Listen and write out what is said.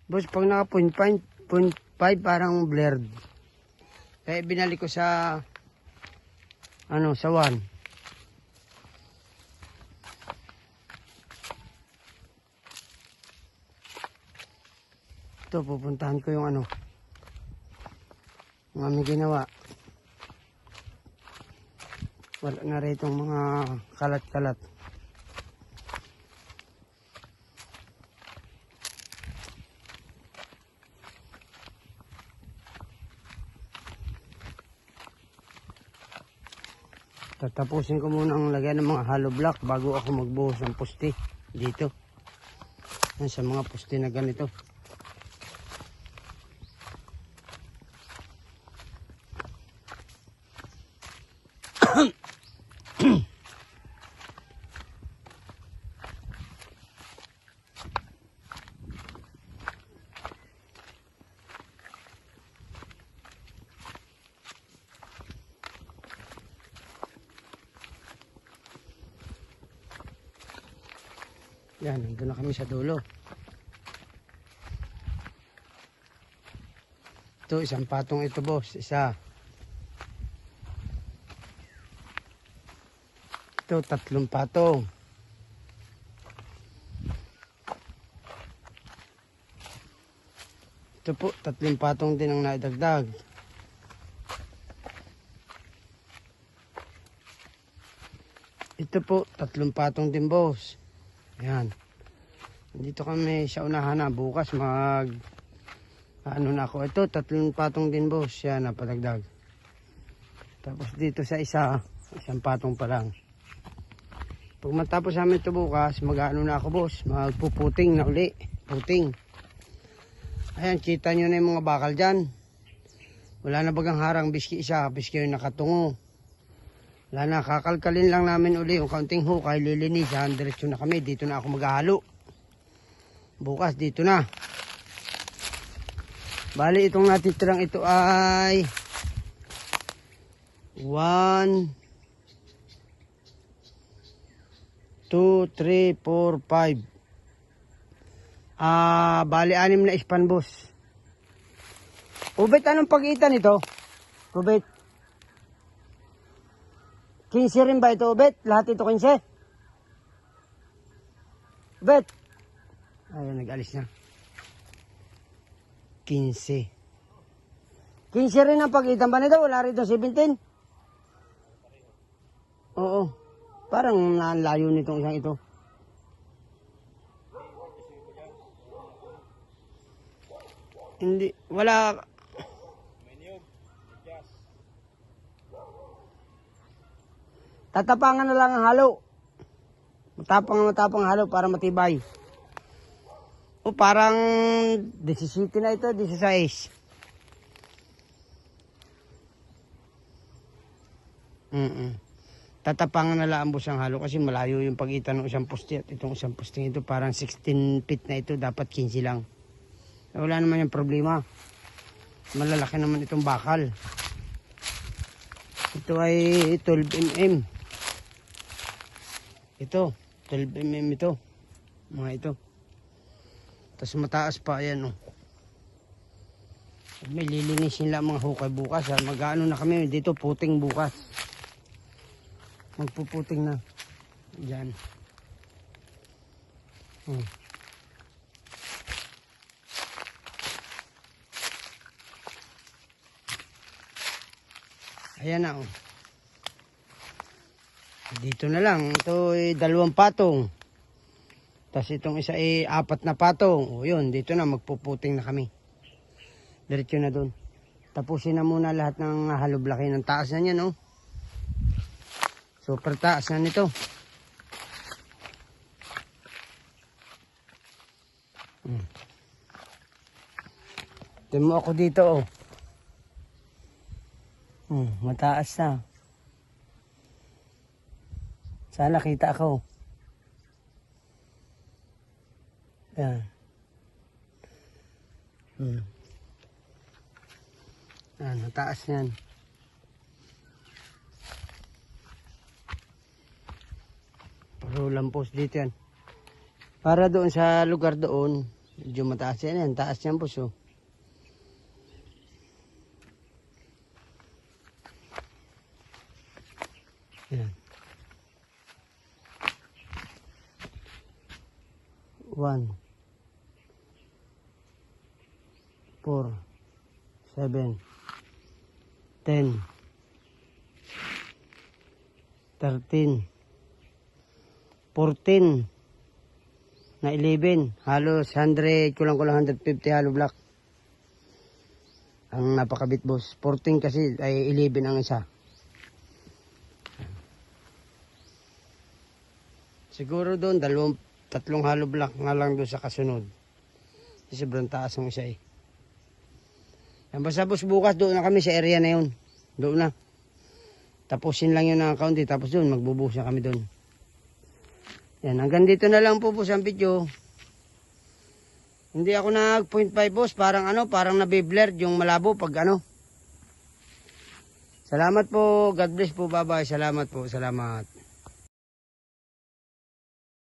Boss, pag naka 0.5 parang blurred. Kaya binalik ko sa sa 1. Ito, pupuntahan ko yung aming ginawa. Wala na rin itong mga kalat-kalat. Tatapusin ko muna ang lagyan ng mga hollow block bago ako magbuhos ng poste dito. Yan, sa mga poste na ganito. Yan, nandun na kami sa dulo. Ito, isang patong ito, boss. Isa. Ito, 3 patong. Ito po, 3 patong din ang naidagdag. Ito po, 3 patong din, boss. Ayan. Dito kami sa unahan na. Bukas na ako. Ito, 3 patong din, boss. Yan, napadagdag. Tapos dito sa isang patong pa lang. Pag matapos namin ito bukas, na ako, boss. Magpuputing na uli. Puting. Ayan, kita nyo na yung mga bakal dyan. Wala na bagang harang, biski isa, biski yung nakatungo. Wala na, kakalkalin lang namin uli yung kaunting hukay, lilinisan, diretsyo na kami. Dito na ako maghahalo. Bukas, dito na. Bali, itong natitirang ito ay 1, 2, 3, 4, 5. Bali, 6 na ispan, boss. Ubet, anong pagitan ito? Ubet. 15 rin ba ito, Ubet? Lahat ito 15? Ubet. Ayun, nag-alis na. 15. 15 rin ang pagitan ba nito? Wala rito 17? Oo. Parang nalayo nitong isang ito. Hindi. Wala. Tatapangan na lang ang halo. Matapang halo para matibay. O parang 17 na ito, 16. Tatapangan na lang ang busang halo kasi malayo yung pagitan ng isang poste at itong isang poste ito. Parang 16 feet na ito, dapat 15 lang. Wala naman yung problema. Malalaki naman itong bakal. Ito ay 12 mm. Ito, 12 mm ito. Mga ito. Tapos mataas pa, ayan o. May lilinisin lang mga hukay bukas. Mag-ano na kami dito, puting bukas. Magpuputing na. Diyan. Ayan na o. Dito na lang. Ito ay 2 patong. Tapos itong isa ay 4 na patong. O yun, dito na magpuputing na kami. Diretso na dun. Tapusin na muna lahat ng hollow block. Ng taas na niya, no? Super taas na nito. Tingnan mo ako dito, oh. Mataas na. Sana kita ako. Yan. Mataas yan. Puro lampos dito yan. Para doon sa lugar doon, Medyo mataas yan. Taas yan, boss, oh. Yan. 1, 4, 7, 10, 13, 14, na 11. Halos 100, kulang-kulang 150 hollow block. Ang napakabit, boss. 14 kasi ay 11 ang isa. Siguro doon, 3 hollow block nga lang doon sa kasunod. Kasi sobrang taas ang isa eh. Yan, basta boss, bukas doon na kami sa area na yun. Doon na. Tapusin lang yun ng kaunti. Tapos doon, magbubuhos na kami doon. Yan, hanggang dito na lang po ang video. Hindi ako nag 0.5 boss. Parang nabiblerd yung malabo pag ano. Salamat po. God bless po. Bye-bye. Salamat po. Salamat.